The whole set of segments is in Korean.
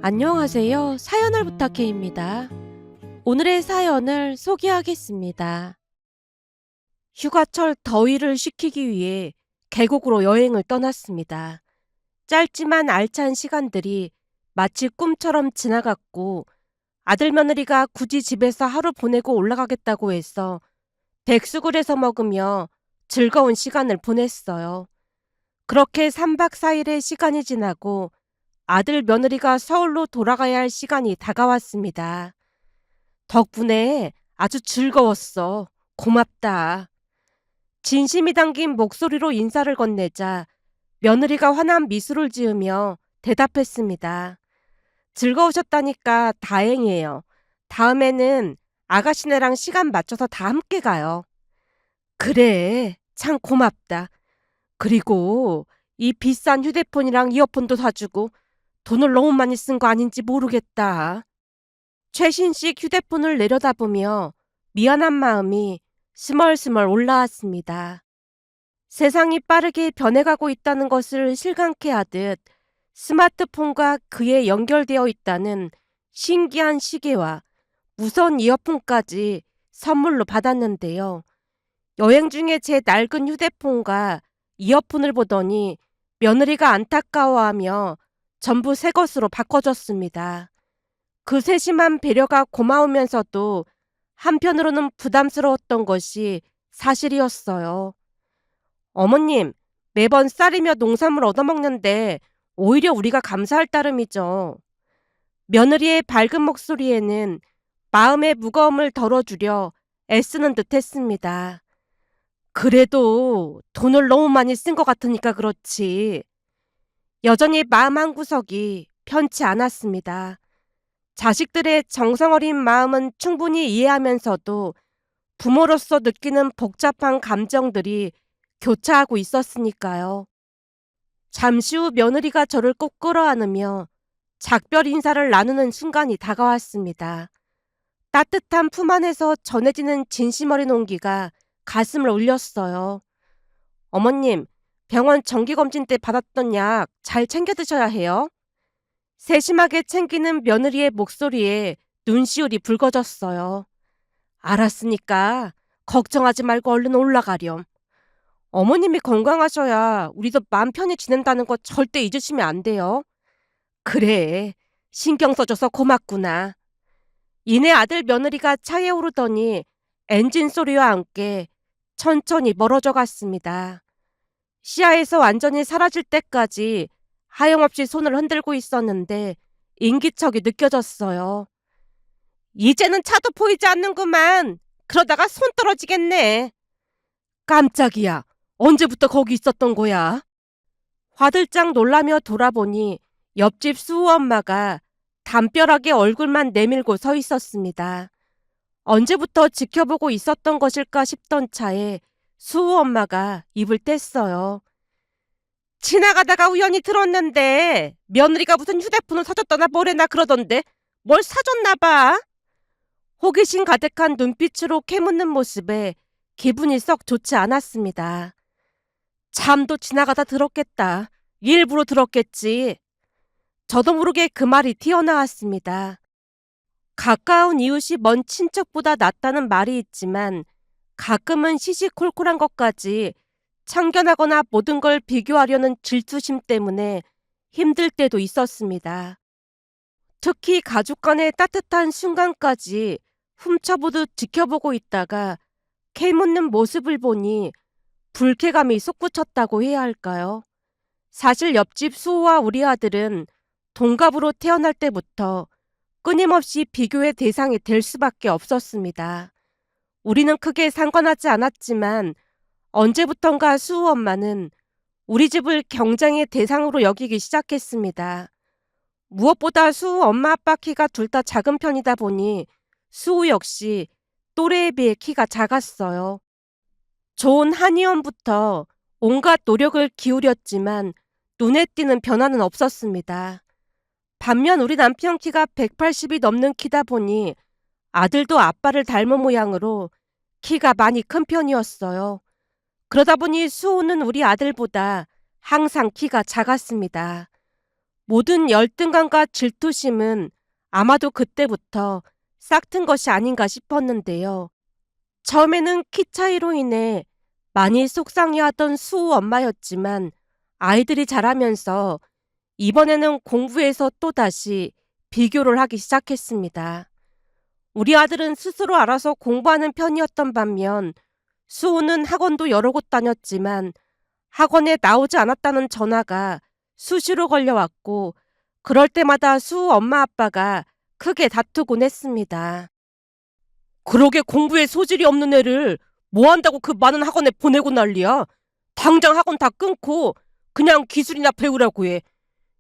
안녕하세요. 사연을 부탁해입니다. 오늘의 사연을 소개하겠습니다. 휴가철 더위를 식히기 위해 계곡으로 여행을 떠났습니다. 짧지만 알찬 시간들이 마치 꿈처럼 지나갔고 아들 며느리가 굳이 집에서 하루 보내고 올라가겠다고 해서 백숙을 해서 먹으며 즐거운 시간을 보냈어요. 그렇게 3박 4일의 시간이 지나고 아들 며느리가 서울로 돌아가야 할 시간이 다가왔습니다. 덕분에 아주 즐거웠어. 고맙다. 진심이 담긴 목소리로 인사를 건네자 며느리가 환한 미소를 지으며 대답했습니다. 즐거우셨다니까 다행이에요. 다음에는 아가씨네랑 시간 맞춰서 다 함께 가요. 그래, 참 고맙다. 그리고 이 비싼 휴대폰이랑 이어폰도 사주고 돈을 너무 많이 쓴 거 아닌지 모르겠다. 최신식 휴대폰을 내려다보며 미안한 마음이 스멀스멀 올라왔습니다. 세상이 빠르게 변해가고 있다는 것을 실감케 하듯 스마트폰과 그에 연결되어 있다는 신기한 시계와 무선 이어폰까지 선물로 받았는데요. 여행 중에 제 낡은 휴대폰과 이어폰을 보더니 며느리가 안타까워하며 전부 새 것으로 바꿔줬습니다. 그 세심한 배려가 고마우면서도 한편으로는 부담스러웠던 것이 사실이었어요. 어머님, 매번 쌀이며 농산물 얻어먹는데 오히려 우리가 감사할 따름이죠. 며느리의 밝은 목소리에는 마음의 무거움을 덜어주려 애쓰는 듯 했습니다. 그래도 돈을 너무 많이 쓴 것 같으니까 그렇지. 여전히 마음 한구석이 편치 않았습니다. 자식들의 정성어린 마음은 충분히 이해하면서도 부모로서 느끼는 복잡한 감정들이 교차하고 있었으니까요. 잠시 후 며느리가 저를 꼭 끌어안으며 작별 인사를 나누는 순간이 다가왔습니다. 따뜻한 품 안에서 전해지는 진심 어린 온기가 가슴을 울렸어요. 어머님, 병원 정기검진 때 받았던 약 잘 챙겨 드셔야 해요. 세심하게 챙기는 며느리의 목소리에 눈시울이 붉어졌어요. 알았으니까 걱정하지 말고 얼른 올라가렴. 어머님이 건강하셔야 우리도 마음 편히 지낸다는 거 절대 잊으시면 안 돼요. 그래, 신경 써줘서 고맙구나. 이내 아들 며느리가 차에 오르더니 엔진 소리와 함께 천천히 멀어져 갔습니다. 시야에서 완전히 사라질 때까지 하염없이 손을 흔들고 있었는데 인기척이 느껴졌어요. 이제는 차도 보이지 않는구만. 그러다가 손 떨어지겠네. 깜짝이야. 언제부터 거기 있었던 거야? 화들짝 놀라며 돌아보니 옆집 수호 엄마가 담벼락에 얼굴만 내밀고 서 있었습니다. 언제부터 지켜보고 있었던 것일까 싶던 차에 수호 엄마가 입을 뗐어요. 지나가다가 우연히 들었는데 며느리가 무슨 휴대폰을 사줬다나 뭐래나 그러던데 뭘 사줬나 봐. 호기심 가득한 눈빛으로 캐묻는 모습에 기분이 썩 좋지 않았습니다. 잠도 지나가다 들었겠다. 일부러 들었겠지. 저도 모르게 그 말이 튀어나왔습니다. 가까운 이웃이 먼 친척보다 낫다는 말이 있지만 가끔은 시시콜콜한 것까지 참견하거나 모든 걸 비교하려는 질투심 때문에 힘들 때도 있었습니다. 특히 가족 간의 따뜻한 순간까지 훔쳐보듯 지켜보고 있다가 캐묻는 모습을 보니 불쾌감이 솟구쳤다고 해야 할까요? 사실 옆집 수호와 우리 아들은 동갑으로 태어날 때부터 끊임없이 비교의 대상이 될 수밖에 없었습니다. 우리는 크게 상관하지 않았지만 언제부턴가 수호 엄마는 우리 집을 경쟁의 대상으로 여기기 시작했습니다. 무엇보다 수호 엄마 아빠 키가 둘 다 작은 편이다 보니 수호 역시 또래에 비해 키가 작았어요. 좋은 한의원부터 온갖 노력을 기울였지만 눈에 띄는 변화는 없었습니다. 반면 우리 남편 키가 180이 넘는 키다 보니 아들도 아빠를 닮은 모양으로 키가 많이 큰 편이었어요. 그러다 보니 수호는 우리 아들보다 항상 키가 작았습니다. 모든 열등감과 질투심은 아마도 그때부터 싹튼 것이 아닌가 싶었는데요. 처음에는 키 차이로 인해 많이 속상해하던 수호 엄마였지만 아이들이 자라면서 이번에는 공부에서 또다시 비교를 하기 시작했습니다. 우리 아들은 스스로 알아서 공부하는 편이었던 반면 수호는 학원도 여러 곳 다녔지만 학원에 나오지 않았다는 전화가 수시로 걸려왔고 그럴 때마다 수호 엄마 아빠가 크게 다투곤 했습니다. 그러게 공부에 소질이 없는 애를 뭐 한다고 그 많은 학원에 보내고 난리야. 당장 학원 다 끊고 그냥 기술이나 배우라고 해.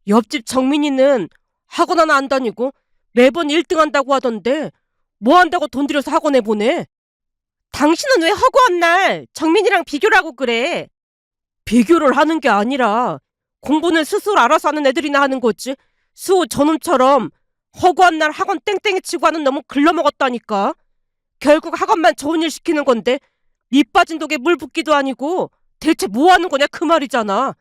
옆집 정민이는 학원 하나 안 다니고 매번 1등 한다고 하던데 뭐 한다고 돈 들여서 학원에 보내? 당신은 왜 허구한 날 정민이랑 비교를 하고 그래? 비교를 하는 게 아니라 공부는 스스로 알아서 하는 애들이나 하는 거지. 수호 저놈처럼 허구한 날 학원 땡땡이 치고 하는 놈은 글러먹었다니까. 결국 학원만 좋은 일 시키는 건데 밑 빠진 독에 물 붓기도 아니고 대체 뭐 하는 거냐 그 말이잖아.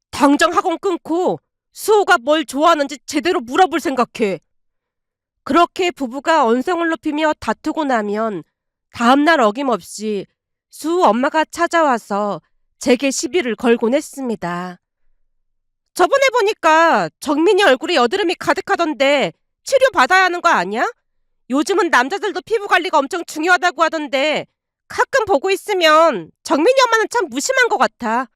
당장 학원 끊고 수호가 뭘 좋아하는지 제대로 물어볼 생각해. 그렇게 부부가 언성을 높이며 다투고 나면 다음날 어김없이 수호 엄마가 찾아와서 제게 시비를 걸곤 했습니다. 저번에 보니까 정민이 얼굴에 여드름이 가득하던데 치료받아야 하는 거 아니야? 요즘은 남자들도 피부 관리가 엄청 중요하다고 하던데 가끔 보고 있으면 정민이 엄마는 참 무심한 것 같아.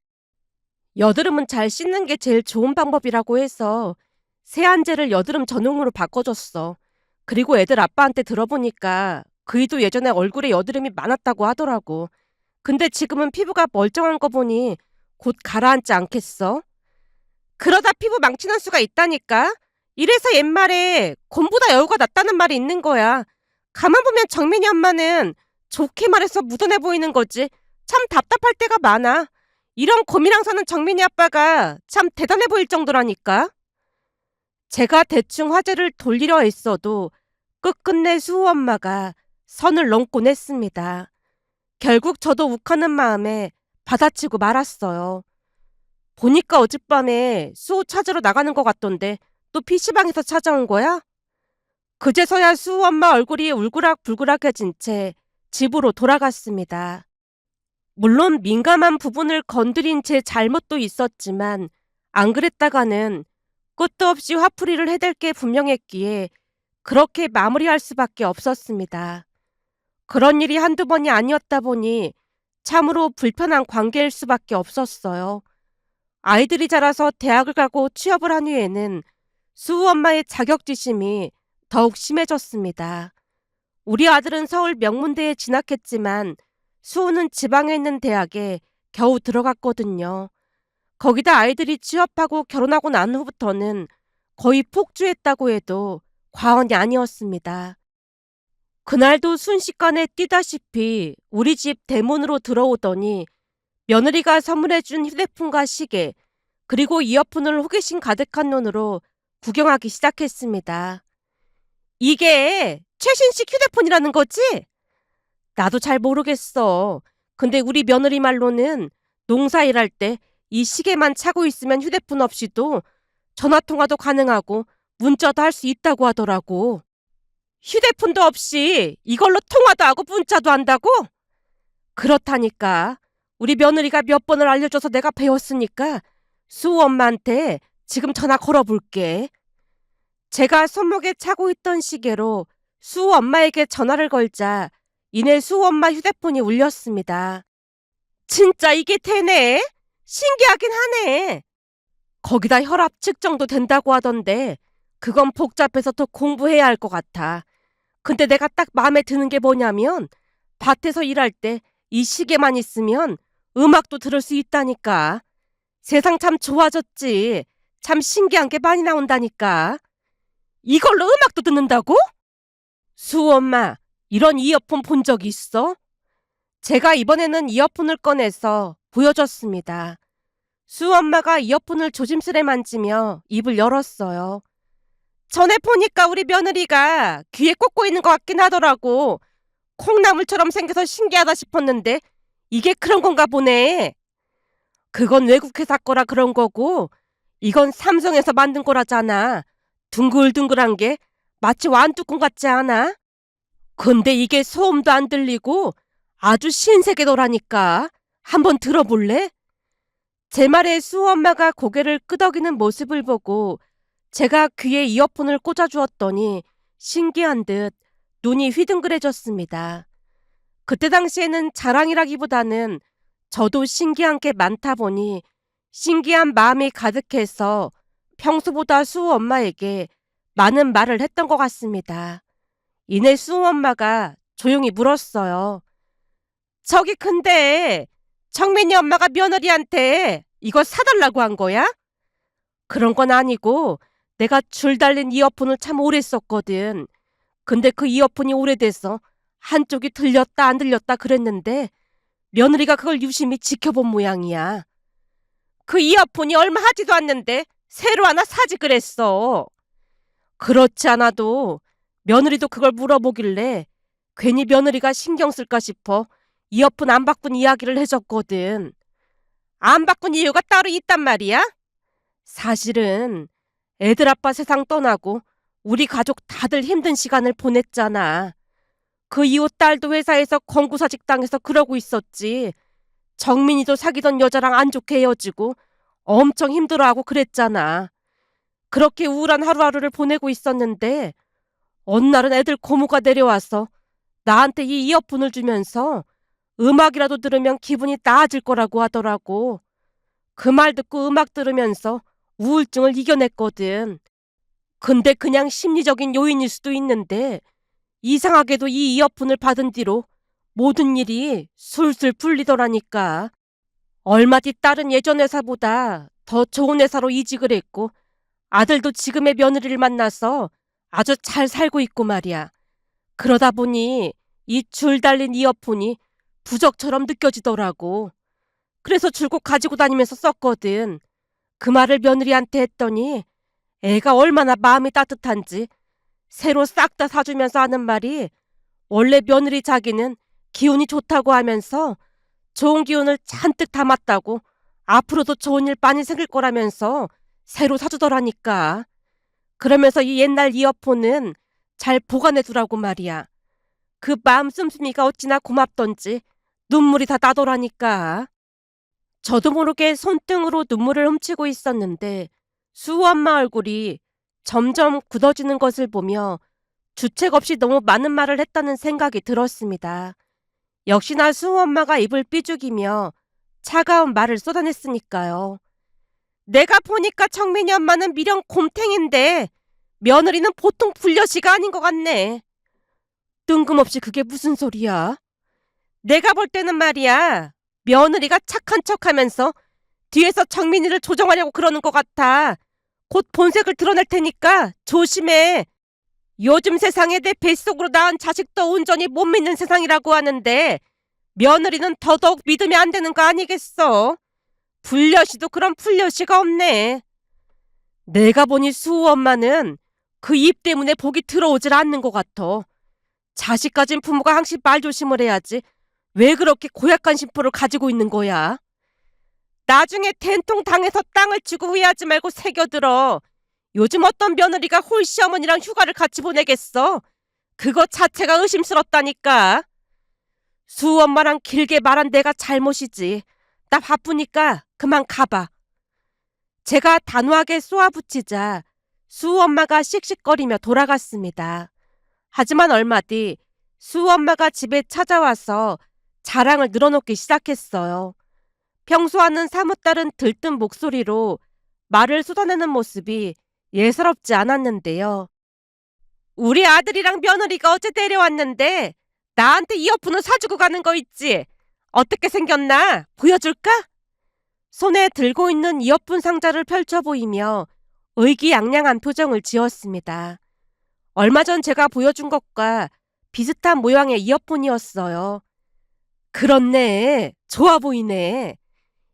여드름은 잘 씻는 게 제일 좋은 방법이라고 해서 세안제를 여드름 전용으로 바꿔줬어. 그리고 애들 아빠한테 들어보니까 그이도 예전에 얼굴에 여드름이 많았다고 하더라고. 근데 지금은 피부가 멀쩡한 거 보니 곧 가라앉지 않겠어? 그러다 피부 망치는 수가 있다니까? 이래서 옛말에 곰보다 여우가 낫다는 말이 있는 거야. 가만 보면 정민이 엄마는 좋게 말해서 무던해 보이는 거지. 참 답답할 때가 많아. 이런 곰이랑 사는 정민이 아빠가 참 대단해 보일 정도라니까. 제가 대충 화제를 돌리려 했어도 끝끝내 수호 엄마가 선을 넘곤 했습니다. 결국 저도 욱하는 마음에 받아치고 말았어요. 보니까 어젯밤에 수호 찾으러 나가는 것 같던데 또 PC방에서 찾아온 거야? 그제서야 수호 엄마 얼굴이 울그락불그락해진 채 집으로 돌아갔습니다. 물론 민감한 부분을 건드린 제 잘못도 있었지만 안 그랬다가는 끝도 없이 화풀이를 해댈 게 분명했기에 그렇게 마무리할 수밖에 없었습니다. 그런 일이 한두 번이 아니었다 보니 참으로 불편한 관계일 수밖에 없었어요. 아이들이 자라서 대학을 가고 취업을 한 후에는 수호 엄마의 자격지심이 더욱 심해졌습니다. 우리 아들은 서울 명문대에 진학했지만 수호는 지방에 있는 대학에 겨우 들어갔거든요. 거기다 아이들이 취업하고 결혼하고 난 후부터는 거의 폭주했다고 해도 과언이 아니었습니다. 그날도 순식간에 뛰다시피 우리 집 대문으로 들어오더니 며느리가 선물해준 휴대폰과 시계 그리고 이어폰을 호기심 가득한 눈으로 구경하기 시작했습니다. 이게 최신식 휴대폰이라는 거지? 나도 잘 모르겠어. 근데 우리 며느리 말로는 농사 일할 때 이 시계만 차고 있으면 휴대폰 없이도 전화통화도 가능하고 문자도 할 수 있다고 하더라고. 휴대폰도 없이 이걸로 통화도 하고 문자도 한다고? 그렇다니까. 우리 며느리가 몇 번을 알려줘서 내가 배웠으니까 수호 엄마한테 지금 전화 걸어볼게. 제가 손목에 차고 있던 시계로 수호 엄마에게 전화를 걸자 이내 수호 엄마 휴대폰이 울렸습니다. 진짜 이게 되네? 신기하긴 하네. 거기다 혈압 측정도 된다고 하던데 그건 복잡해서 더 공부해야 할 것 같아. 근데 내가 딱 마음에 드는 게 뭐냐면 밭에서 일할 때 이 시계만 있으면 음악도 들을 수 있다니까. 세상 참 좋아졌지. 참 신기한 게 많이 나온다니까. 이걸로 음악도 듣는다고? 수호 엄마, 이런 이어폰 본 적 있어? 제가 이번에는 이어폰을 꺼내서 보여줬습니다. 수호 엄마가 이어폰을 조심스레 만지며 입을 열었어요. 전에 보니까 우리 며느리가 귀에 꽂고 있는 것 같긴 하더라고. 콩나물처럼 생겨서 신기하다 싶었는데 이게 그런 건가 보네. 그건 외국 회사 거라 그런 거고 이건 삼성에서 만든 거라잖아. 둥글둥글한 게 마치 완두콩 같지 않아? 근데 이게 소음도 안 들리고 아주 신세계더라니까. 한번 들어볼래? 제 말에 수호 엄마가 고개를 끄덕이는 모습을 보고 제가 귀에 이어폰을 꽂아주었더니 신기한 듯 눈이 휘둥그레졌습니다. 그때 당시에는 자랑이라기보다는 저도 신기한 게 많다 보니 신기한 마음이 가득해서 평소보다 수호 엄마에게 많은 말을 했던 것 같습니다. 이내 수호 엄마가 조용히 물었어요. 저기 근데 청민이 엄마가 며느리한테 이거 사달라고 한 거야? 그런 건 아니고 내가 줄 달린 이어폰을 참 오래 썼거든. 근데 그 이어폰이 오래돼서 한쪽이 들렸다 안 들렸다 그랬는데 며느리가 그걸 유심히 지켜본 모양이야. 그 이어폰이 얼마 하지도 않는데 새로 하나 사지 그랬어. 그렇지 않아도 며느리도 그걸 물어보길래 괜히 며느리가 신경 쓸까 싶어 이어폰 안 바꾼 이야기를 해줬거든. 안 바꾼 이유가 따로 있단 말이야? 사실은 애들 아빠 세상 떠나고 우리 가족 다들 힘든 시간을 보냈잖아. 그 이후 딸도 회사에서 권구사직 당해서 그러고 있었지. 정민이도 사귀던 여자랑 안 좋게 헤어지고 엄청 힘들어하고 그랬잖아. 그렇게 우울한 하루하루를 보내고 있었는데 어느 날은 애들 고모가 내려와서 나한테 이 이어폰을 주면서 음악이라도 들으면 기분이 나아질 거라고 하더라고. 그 말 듣고 음악 들으면서 우울증을 이겨냈거든. 근데 그냥 심리적인 요인일 수도 있는데 이상하게도 이 이어폰을 받은 뒤로 모든 일이 술술 풀리더라니까. 얼마 뒤 딸은 예전 회사보다 더 좋은 회사로 이직을 했고 아들도 지금의 며느리를 만나서 아주 잘 살고 있고 말이야. 그러다 보니 이 줄 달린 이어폰이 부적처럼 느껴지더라고. 그래서 줄곧 가지고 다니면서 썼거든. 그 말을 며느리한테 했더니 애가 얼마나 마음이 따뜻한지 새로 싹 다 사주면서 하는 말이 원래 며느리 자기는 기운이 좋다고 하면서 좋은 기운을 잔뜩 담았다고 앞으로도 좋은 일 많이 생길 거라면서 새로 사주더라니까. 그러면서 이 옛날 이어폰은 잘 보관해 두라고 말이야. 그 마음 씀씀이가 어찌나 고맙던지 눈물이 다 나더라니까. 저도 모르게 손등으로 눈물을 훔치고 있었는데 수호 엄마 얼굴이 점점 굳어지는 것을 보며 주책 없이 너무 많은 말을 했다는 생각이 들었습니다. 역시나 수호 엄마가 입을 삐죽이며 차가운 말을 쏟아냈으니까요. 내가 보니까 청민이 엄마는 미련 곰탱인데 며느리는 보통 불려시가 아닌 것 같네. 뜬금없이 그게 무슨 소리야? 내가 볼 때는 말이야. 며느리가 착한 척하면서 뒤에서 청민이를 조정하려고 그러는 것 같아. 곧 본색을 드러낼 테니까 조심해. 요즘 세상에 내 뱃속으로 낳은 자식도 온전히 못 믿는 세상이라고 하는데 며느리는 더더욱 믿으면 안 되는 거 아니겠어? 불려시도 그런 불려시가 없네. 내가 보니 수호 엄마는 그 입 때문에 복이 들어오질 않는 것 같아. 자식 가진 부모가 항상 말조심을 해야지. 왜 그렇게 고약한 심보를 가지고 있는 거야? 나중에 된통 당해서 땅을 치고 후회하지 말고 새겨들어. 요즘 어떤 며느리가 홀시어머니랑 휴가를 같이 보내겠어? 그거 자체가 의심스럽다니까. 수호 엄마랑 길게 말한 내가 잘못이지. 나 바쁘니까 그만 가봐. 제가 단호하게 쏘아붙이자 수호 엄마가 씩씩거리며 돌아갔습니다. 하지만 얼마 뒤 수호 엄마가 집에 찾아와서 자랑을 늘어놓기 시작했어요. 평소와는 사뭇 다른 들뜬 목소리로 말을 쏟아내는 모습이 예사롭지 않았는데요. 우리 아들이랑 며느리가 어제 데려왔는데 나한테 이어폰을 사주고 가는 거 있지? 어떻게 생겼나? 보여줄까? 손에 들고 있는 이어폰 상자를 펼쳐 보이며 의기양양한 표정을 지었습니다. 얼마 전 제가 보여준 것과 비슷한 모양의 이어폰이었어요. 그렇네. 좋아 보이네.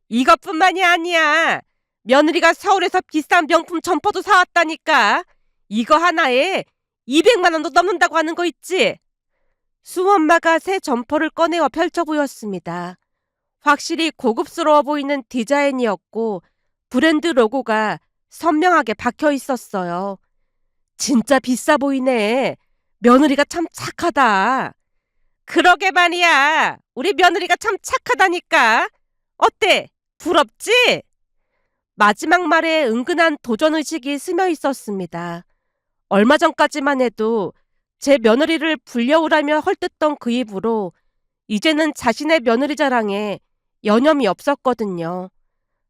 이것뿐만이 아니야. 며느리가 서울에서 비싼 명품 점퍼도 사왔다니까. 이거 하나에 200만 원도 넘는다고 하는 거 있지? 수호 엄마가 새 점퍼를 꺼내어 펼쳐 보였습니다. 확실히 고급스러워 보이는 디자인이었고 브랜드 로고가 선명하게 박혀 있었어요. 진짜 비싸 보이네. 며느리가 참 착하다. 그러게 말이야. 우리 며느리가 참 착하다니까. 어때? 부럽지? 마지막 말에 은근한 도전의식이 스며 있었습니다. 얼마 전까지만 해도 제 며느리를 불려오라며 헐뜯던 그 입으로 이제는 자신의 며느리 자랑에 여념이 없었거든요.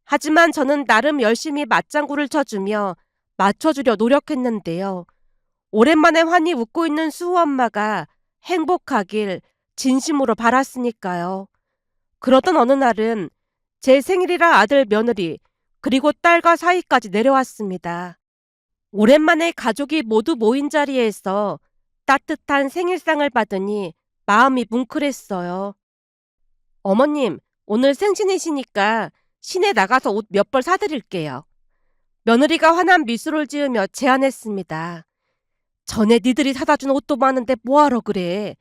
하지만 저는 나름 열심히 맞장구를 쳐주며 맞춰주려 노력했는데요. 오랜만에 환히 웃고 있는 수호 엄마가 행복하길 진심으로 바랐으니까요. 그러던 어느 날은 제 생일이라 아들 며느리 그리고 딸과 사이까지 내려왔습니다. 오랜만에 가족이 모두 모인 자리에서 따뜻한 생일상을 받으니 마음이 뭉클했어요. 어머님, 오늘 생신이시니까 시내 나가서 옷 몇 벌 사드릴게요. 며느리가 환한 미소를 지으며 제안했습니다. 전에 니들이 사다 준 옷도 많은데 뭐하러 그래.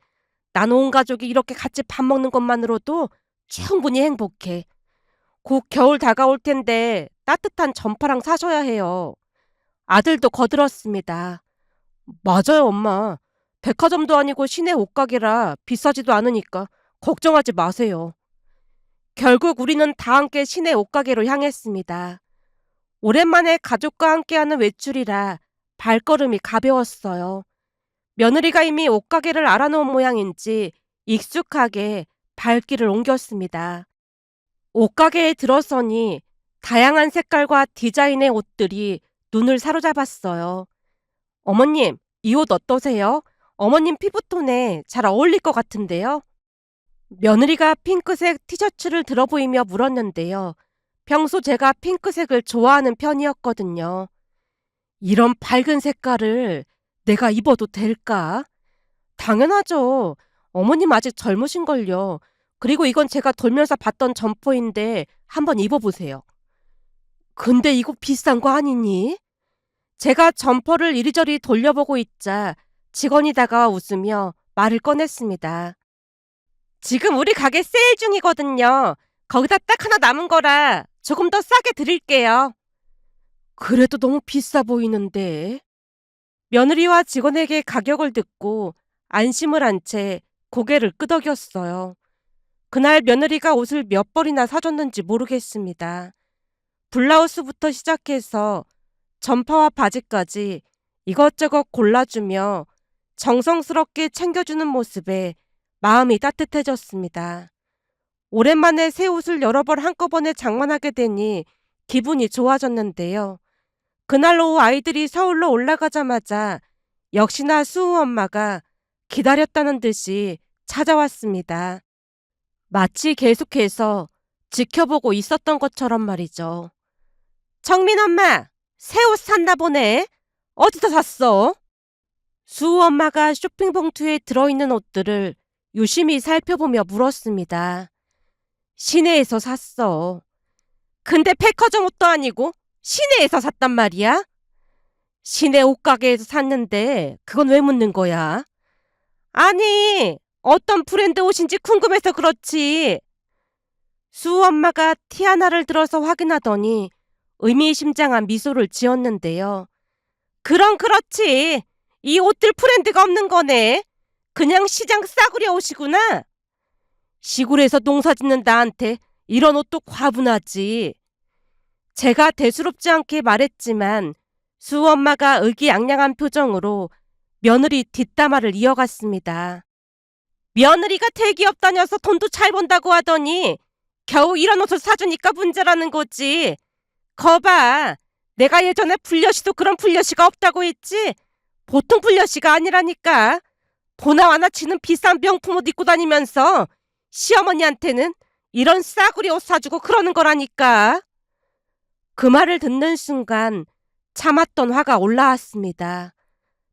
난 온 가족이 이렇게 같이 밥 먹는 것만으로도 충분히 행복해. 곧 겨울 다가올 텐데 따뜻한 점퍼랑 사셔야 해요. 아들도 거들었습니다. 맞아요, 엄마. 백화점도 아니고 시내 옷가게라 비싸지도 않으니까 걱정하지 마세요. 결국 우리는 다 함께 시내 옷가게로 향했습니다. 오랜만에 가족과 함께하는 외출이라 발걸음이 가벼웠어요. 며느리가 이미 옷가게를 알아놓은 모양인지 익숙하게 발길을 옮겼습니다. 옷가게에 들어서니 다양한 색깔과 디자인의 옷들이 눈을 사로잡았어요. 어머님, 이 옷 어떠세요? 어머님 피부톤에 잘 어울릴 것 같은데요? 며느리가 핑크색 티셔츠를 들어 보이며 물었는데요. 평소 제가 핑크색을 좋아하는 편이었거든요. 이런 밝은 색깔을 내가 입어도 될까? 당연하죠. 어머님 아직 젊으신걸요. 그리고 이건 제가 돌면서 봤던 점퍼인데 한번 입어보세요. 근데 이거 비싼 거 아니니? 제가 점퍼를 이리저리 돌려보고 있자 직원이 다가와 웃으며 말을 꺼냈습니다. 지금 우리 가게 세일 중이거든요. 거기다 딱 하나 남은 거라 조금 더 싸게 드릴게요. 그래도 너무 비싸 보이는데. 며느리와 직원에게 가격을 듣고 안심을 한 채 고개를 끄덕였어요. 그날 며느리가 옷을 몇 벌이나 사줬는지 모르겠습니다. 블라우스부터 시작해서 점퍼와 바지까지 이것저것 골라주며 정성스럽게 챙겨주는 모습에 마음이 따뜻해졌습니다. 오랜만에 새 옷을 여러 벌 한꺼번에 장만하게 되니 기분이 좋아졌는데요. 그날 오후 아이들이 서울로 올라가자마자 역시나 수우 엄마가 기다렸다는 듯이 찾아왔습니다. 마치 계속해서 지켜보고 있었던 것처럼 말이죠. 정민 엄마, 새 옷 샀나 보네. 어디서 샀어? 수우 엄마가 쇼핑 봉투에 들어있는 옷들을 유심히 살펴보며 물었습니다. 시내에서 샀어. 근데 백화점 옷도 아니고 시내에서 샀단 말이야? 시내 옷가게에서 샀는데 그건 왜 묻는 거야? 아니, 어떤 브랜드 옷인지 궁금해서 그렇지. 수우 엄마가 티 하나를 들어서 확인하더니 의미심장한 미소를 지었는데요. 그럼 그렇지. 이 옷들 브랜드가 없는 거네. 그냥 시장 싸구려 옷이구나. 시골에서 농사 짓는 나한테 이런 옷도 과분하지. 제가 대수롭지 않게 말했지만 수우 엄마가 의기양양한 표정으로 며느리 뒷담화를 이어갔습니다. 며느리가 대기업 다녀서 돈도 잘 번다고 하더니 겨우 이런 옷을 사주니까 문제라는 거지. 거봐. 내가 예전에 불려시도 그런 불려시가 없다고 했지. 보통 불려시가 아니라니까. 도나와나 치는 비싼 명품 옷 입고 다니면서 시어머니한테는 이런 싸구려 옷 사주고 그러는 거라니까. 그 말을 듣는 순간 참았던 화가 올라왔습니다.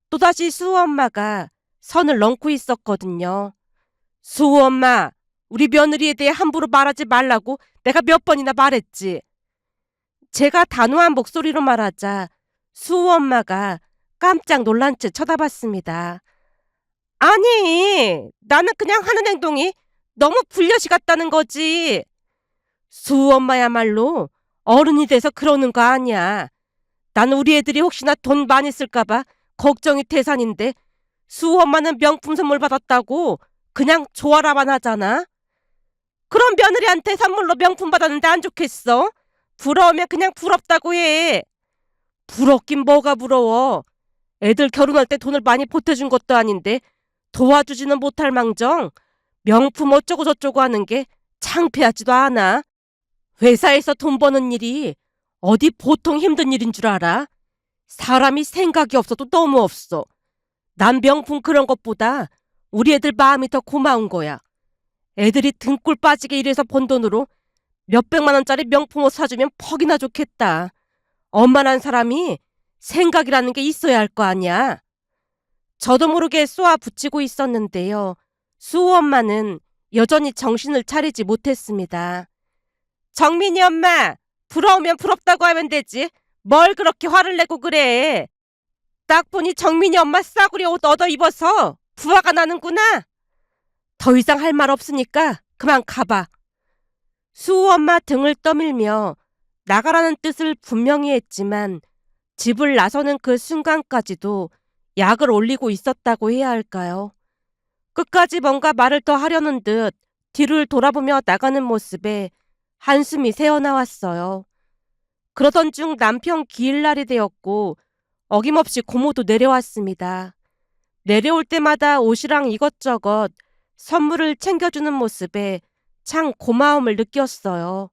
또다시 수우 엄마가 선을 넘고 있었거든요. 수우 엄마, 우리 며느리에 대해 함부로 말하지 말라고 내가 몇 번이나 말했지. 제가 단호한 목소리로 말하자 수우 엄마가 깜짝 놀란 채 쳐다봤습니다. 아니, 나는 그냥 하는 행동이 너무 불려시 같다는 거지. 수우 엄마야말로 어른이 돼서 그러는 거 아니야. 난 우리 애들이 혹시나 돈 많이 쓸까봐 걱정이 태산인데 수호 엄마는 명품 선물 받았다고 그냥 좋아라만 하잖아. 그럼 며느리한테 선물로 명품 받았는데 안 좋겠어? 부러우면 그냥 부럽다고 해. 부럽긴 뭐가 부러워. 애들 결혼할 때 돈을 많이 보태준 것도 아닌데 도와주지는 못할 망정 명품 어쩌고 저쩌고 하는 게 창피하지도 않아. 회사에서 돈 버는 일이 어디 보통 힘든 일인 줄 알아? 사람이 생각이 없어도 너무 없어. 난 명품 그런 것보다 우리 애들 마음이 더 고마운 거야. 애들이 등골 빠지게 일해서 번 돈으로 몇백만 원짜리 명품 옷 사주면 퍽이나 좋겠다. 엄마란 사람이 생각이라는 게 있어야 할 거 아니야. 저도 모르게 쏘아 붙이고 있었는데요. 수호 엄마는 여전히 정신을 차리지 못했습니다. 정민이 엄마, 부러우면 부럽다고 하면 되지. 뭘 그렇게 화를 내고 그래. 딱 보니 정민이 엄마 싸구려 옷 얻어 입어서 부화가 나는구나. 더 이상 할 말 없으니까 그만 가봐. 수호 엄마 등을 떠밀며 나가라는 뜻을 분명히 했지만 집을 나서는 그 순간까지도 약을 올리고 있었다고 해야 할까요? 끝까지 뭔가 말을 더 하려는 듯 뒤를 돌아보며 나가는 모습에 한숨이 새어나왔어요. 그러던 중 남편 기일날이 되었고 어김없이 고모도 내려왔습니다. 내려올 때마다 옷이랑 이것저것 선물을 챙겨주는 모습에 참 고마움을 느꼈어요.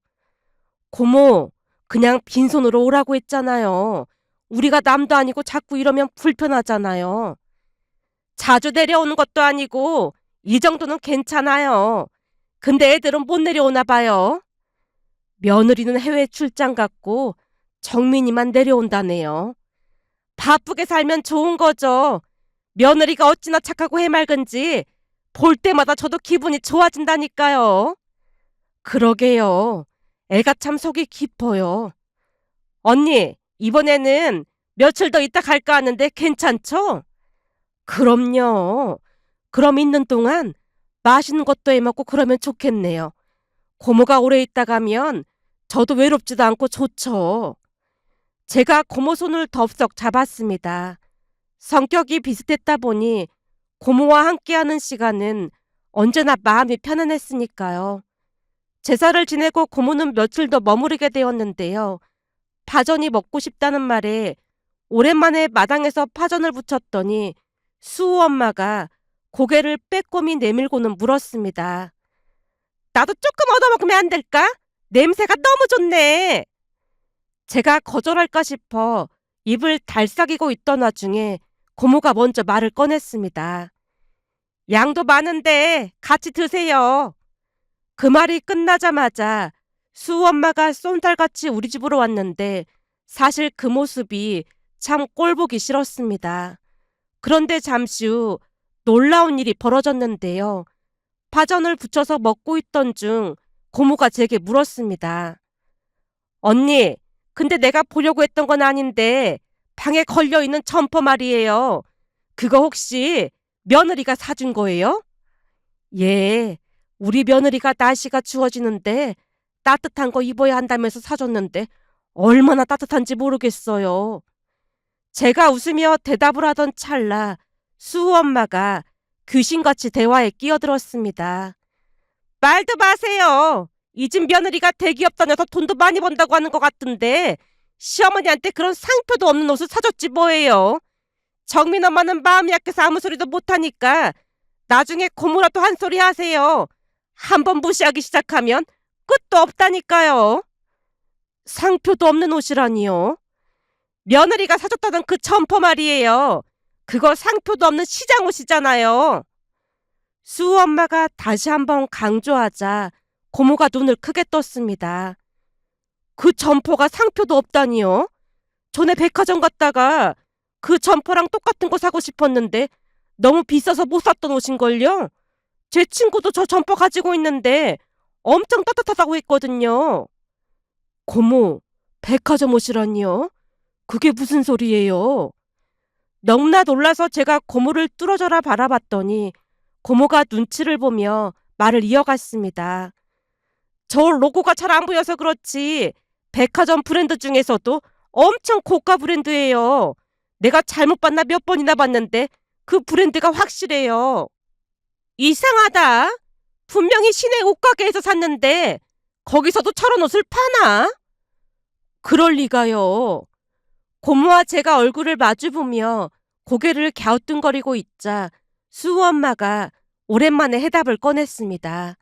고모, 그냥 빈손으로 오라고 했잖아요. 우리가 남도 아니고 자꾸 이러면 불편하잖아요. 자주 내려오는 것도 아니고 이 정도는 괜찮아요. 근데 애들은 못 내려오나 봐요. 며느리는 해외 출장 갔고 정민이만 내려온다네요. 바쁘게 살면 좋은 거죠. 며느리가 어찌나 착하고 해맑은지 볼 때마다 저도 기분이 좋아진다니까요. 그러게요. 애가 참 속이 깊어요. 언니, 이번에는 며칠 더 있다 갈까 하는데 괜찮죠? 그럼요. 그럼 있는 동안 맛있는 것도 해먹고 그러면 좋겠네요. 고모가 오래 있다 가면 저도 외롭지도 않고 좋죠. 제가 고모 손을 덥석 잡았습니다. 성격이 비슷했다 보니 고모와 함께하는 시간은 언제나 마음이 편안했으니까요. 제사를 지내고 고모는 며칠 더 머무르게 되었는데요. 파전이 먹고 싶다는 말에 오랜만에 마당에서 파전을 부쳤더니 수호 엄마가 고개를 빼꼼히 내밀고는 물었습니다. 나도 조금 얻어먹으면 안 될까? 냄새가 너무 좋네. 제가 거절할까 싶어 입을 달싹이고 있던 와중에 고모가 먼저 말을 꺼냈습니다. 양도 많은데 같이 드세요. 그 말이 끝나자마자 수호 엄마가 쏜살같이 우리 집으로 왔는데 사실 그 모습이 참 꼴보기 싫었습니다. 그런데 잠시 후 놀라운 일이 벌어졌는데요. 파전을 부쳐서 먹고 있던 중 고모가 제게 물었습니다. 언니, 근데 내가 보려고 했던 건 아닌데 방에 걸려있는 점퍼 말이에요. 그거 혹시 며느리가 사준 거예요? 예, 우리 며느리가 날씨가 추워지는데 따뜻한 거 입어야 한다면서 사줬는데 얼마나 따뜻한지 모르겠어요. 제가 웃으며 대답을 하던 찰나 수호 엄마가 귀신같이 대화에 끼어들었습니다. 말도 마세요. 이 집 며느리가 대기업 다녀서 돈도 많이 번다고 하는 것 같은데 시어머니한테 그런 상표도 없는 옷을 사줬지 뭐예요. 정민 엄마는 마음이 약해서 아무 소리도 못하니까 나중에 고모라도 한 소리 하세요. 한번 무시하기 시작하면 끝도 없다니까요. 상표도 없는 옷이라니요. 며느리가 사줬다던 그 점퍼 말이에요. 그거 상표도 없는 시장 옷이잖아요. 수호 엄마가 다시 한번 강조하자 고모가 눈을 크게 떴습니다. 그 점퍼가 상표도 없다니요? 전에 백화점 갔다가 그 점퍼랑 똑같은 거 사고 싶었는데 너무 비싸서 못 샀던 옷인걸요? 제 친구도 저 점퍼 가지고 있는데 엄청 따뜻하다고 했거든요. 고모, 백화점 옷이라니요? 그게 무슨 소리예요? 너무나 놀라서 제가 고모를 뚫어져라 바라봤더니 고모가 눈치를 보며 말을 이어갔습니다. 저 로고가 잘 안 보여서 그렇지 백화점 브랜드 중에서도 엄청 고가 브랜드예요. 내가 잘못 봤나 몇 번이나 봤는데 그 브랜드가 확실해요. 이상하다. 분명히 시내 옷가게에서 샀는데 거기서도 저런 옷을 파나? 그럴 리가요. 고모와 제가 얼굴을 마주보며 고개를 갸우뚱거리고 있자 수호 엄마가 오랜만에 해답을 꺼냈습니다.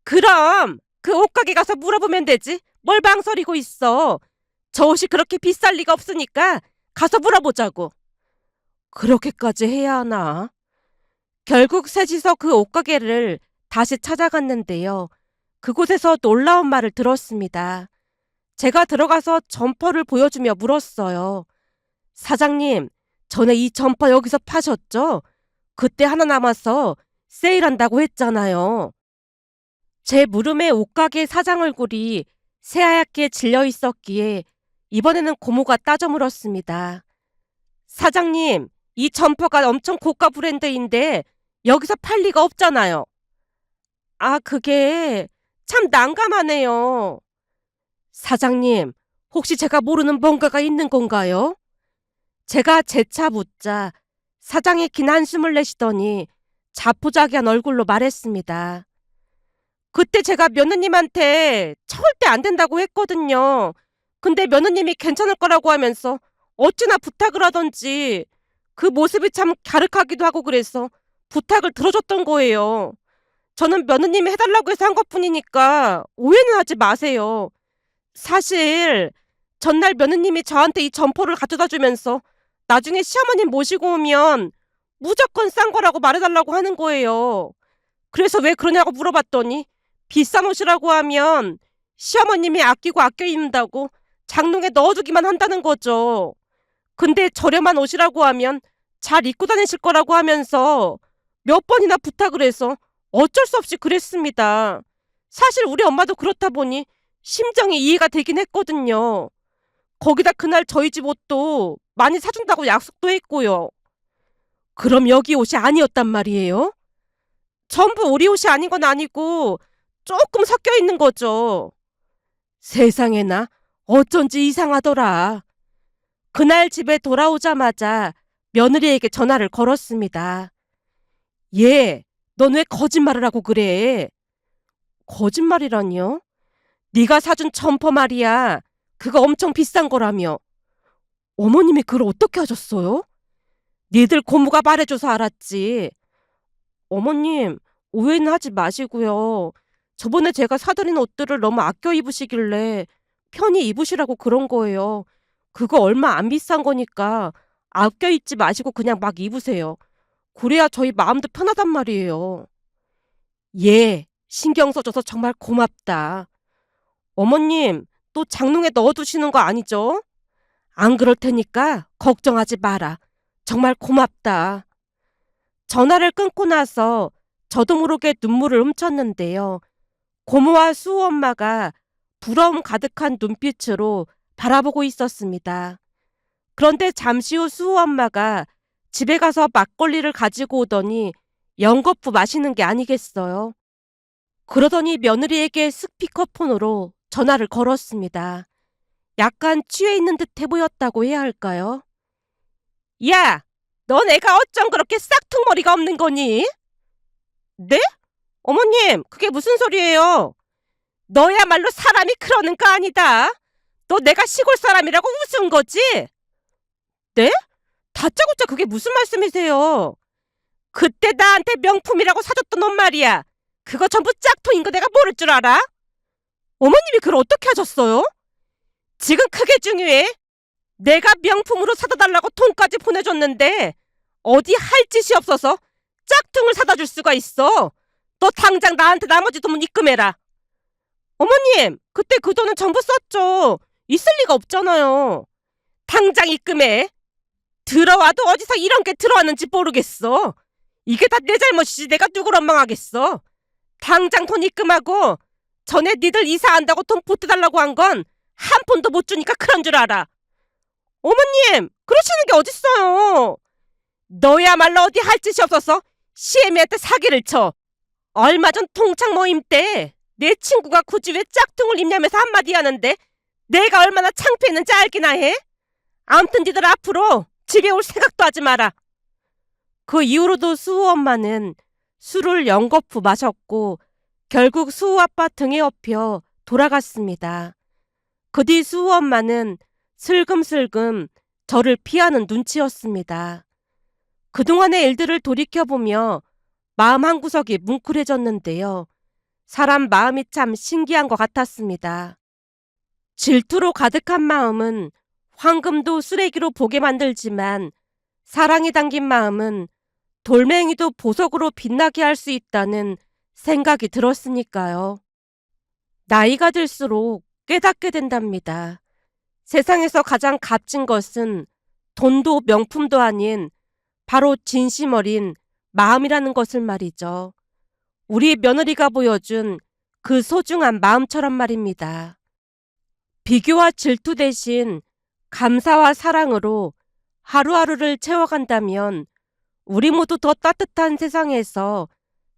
그럼 그 옷가게 가서 물어보면 되지. 뭘 망설이고 있어. 저 옷이 그렇게 비쌀 리가 없으니까 가서 물어보자고. 그렇게까지 해야 하나? 결국 셋이서 그 옷가게를 다시 찾아갔는데요. 그곳에서 놀라운 말을 들었습니다. 제가 들어가서 점퍼를 보여주며 물었어요. 사장님, 전에 이 점퍼 여기서 파셨죠? 그때 하나 남아서 세일한다고 했잖아요. 제 물음에 옷가게 사장 얼굴이 새하얗게 질려 있었기에 이번에는 고모가 따져 물었습니다. 사장님, 이 점퍼가 엄청 고가 브랜드인데 여기서 팔 리가 없잖아요. 아, 그게 참 난감하네요. 사장님, 혹시 제가 모르는 뭔가가 있는 건가요? 제가 재차 묻자 사장이 긴 한숨을 내쉬더니 자포자기한 얼굴로 말했습니다. 그때 제가 며느님한테 절대 안 된다고 했거든요. 근데 며느님이 괜찮을 거라고 하면서 어찌나 부탁을 하던지 그 모습이 참 갸륵하기도 하고 그래서 부탁을 들어줬던 거예요. 저는 며느님이 해달라고 해서 한 것뿐이니까 오해는 하지 마세요. 사실 전날 며느님이 저한테 이 점퍼를 가져다 주면서 나중에 시어머님 모시고 오면 무조건 싼 거라고 말해달라고 하는 거예요. 그래서 왜 그러냐고 물어봤더니 비싼 옷이라고 하면 시어머님이 아끼고 아껴 입는다고 장롱에 넣어두기만 한다는 거죠. 근데 저렴한 옷이라고 하면 잘 입고 다니실 거라고 하면서 몇 번이나 부탁을 해서 어쩔 수 없이 그랬습니다. 사실 우리 엄마도 그렇다 보니 심정이 이해가 되긴 했거든요. 거기다 그날 저희 집 옷도 많이 사준다고 약속도 했고요. 그럼 여기 옷이 아니었단 말이에요? 전부 우리 옷이 아닌 건 아니고 조금 섞여 있는 거죠. 세상에나 어쩐지 이상하더라. 그날 집에 돌아오자마자 며느리에게 전화를 걸었습니다. 얘, 넌 왜 거짓말을 하고 그래? 거짓말이라니요? 네가 사준 점퍼 말이야. 그거 엄청 비싼 거라며. 어머님이 그걸 어떻게 하셨어요? 니들 고모가 말해줘서 알았지. 어머님, 오해는 하지 마시고요. 저번에 제가 사드린 옷들을 너무 아껴 입으시길래 편히 입으시라고 그런 거예요. 그거 얼마 안 비싼 거니까 아껴 입지 마시고 그냥 막 입으세요. 그래야 저희 마음도 편하단 말이에요. 예, 신경 써줘서 정말 고맙다. 어머님, 또 장롱에 넣어두시는 거 아니죠? 안 그럴 테니까 걱정하지 마라. 정말 고맙다. 전화를 끊고 나서 저도 모르게 눈물을 훔쳤는데요. 고모와 수호 엄마가 부러움 가득한 눈빛으로 바라보고 있었습니다. 그런데 잠시 후 수호 엄마가 집에 가서 막걸리를 가지고 오더니 연거푸 마시는 게 아니겠어요. 그러더니 며느리에게 스피커폰으로 전화를 걸었습니다. 약간 취해 있는 듯해 보였다고 해야 할까요? 야, 너 내가 어쩜 그렇게 싹퉁머리가 없는 거니? 네? 어머님, 그게 무슨 소리예요? 너야말로 사람이 그러는 거 아니다. 너 내가 시골 사람이라고 웃은 거지? 네? 다짜고짜 그게 무슨 말씀이세요? 그때 나한테 명품이라고 사줬던 옷 말이야. 그거 전부 짝퉁인 거 내가 모를 줄 알아? 어머님이 그걸 어떻게 하셨어요? 지금 그게 중요해. 내가 명품으로 사다 달라고 돈까지 보내줬는데 어디 할 짓이 없어서 짝퉁을 사다 줄 수가 있어. 너 당장 나한테 나머지 돈 입금해라. 어머님, 그때 그 돈은 전부 썼죠. 있을 리가 없잖아요. 당장 입금해. 들어와도 어디서 이런 게 들어왔는지 모르겠어. 이게 다 내 잘못이지 내가 누굴 원망하겠어. 당장 돈 입금하고 전에 니들 이사한다고 돈 보태달라고 한 건 한 푼도 못 주니까 그런 줄 알아. 어머님, 그러시는 게 어딨어요. 너야말로 어디 할 짓이 없어서 시애미한테 사기를 쳐. 얼마 전 동창 모임 때 내 친구가 굳이 왜 짝퉁을 입냐면서 한마디 하는데 내가 얼마나 창피했는지 알기나 해? 아무튼 니들 앞으로 집에 올 생각도 하지 마라. 그 이후로도 수호 엄마는 술을 연거푸 마셨고 결국 수호 아빠 등에 업혀 돌아갔습니다. 그 뒤 수호 엄마는 슬금슬금 저를 피하는 눈치였습니다. 그동안의 일들을 돌이켜보며 마음 한구석이 뭉클해졌는데요. 사람 마음이 참 신기한 것 같았습니다. 질투로 가득한 마음은 황금도 쓰레기로 보게 만들지만 사랑이 담긴 마음은 돌멩이도 보석으로 빛나게 할 수 있다는 생각이 들었으니까요. 나이가 들수록 깨닫게 된답니다. 세상에서 가장 값진 것은 돈도 명품도 아닌 바로 진심 어린 마음이라는 것을 말이죠. 우리 며느리가 보여준 그 소중한 마음처럼 말입니다. 비교와 질투 대신 감사와 사랑으로 하루하루를 채워간다면 우리 모두 더 따뜻한 세상에서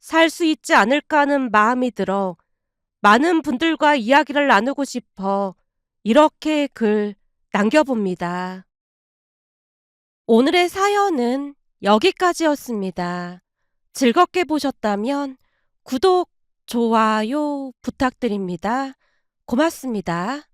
살 수 있지 않을까 하는 마음이 들어 많은 분들과 이야기를 나누고 싶어 이렇게 글 남겨봅니다. 오늘의 사연은 여기까지였습니다. 즐겁게 보셨다면 구독, 좋아요 부탁드립니다. 고맙습니다.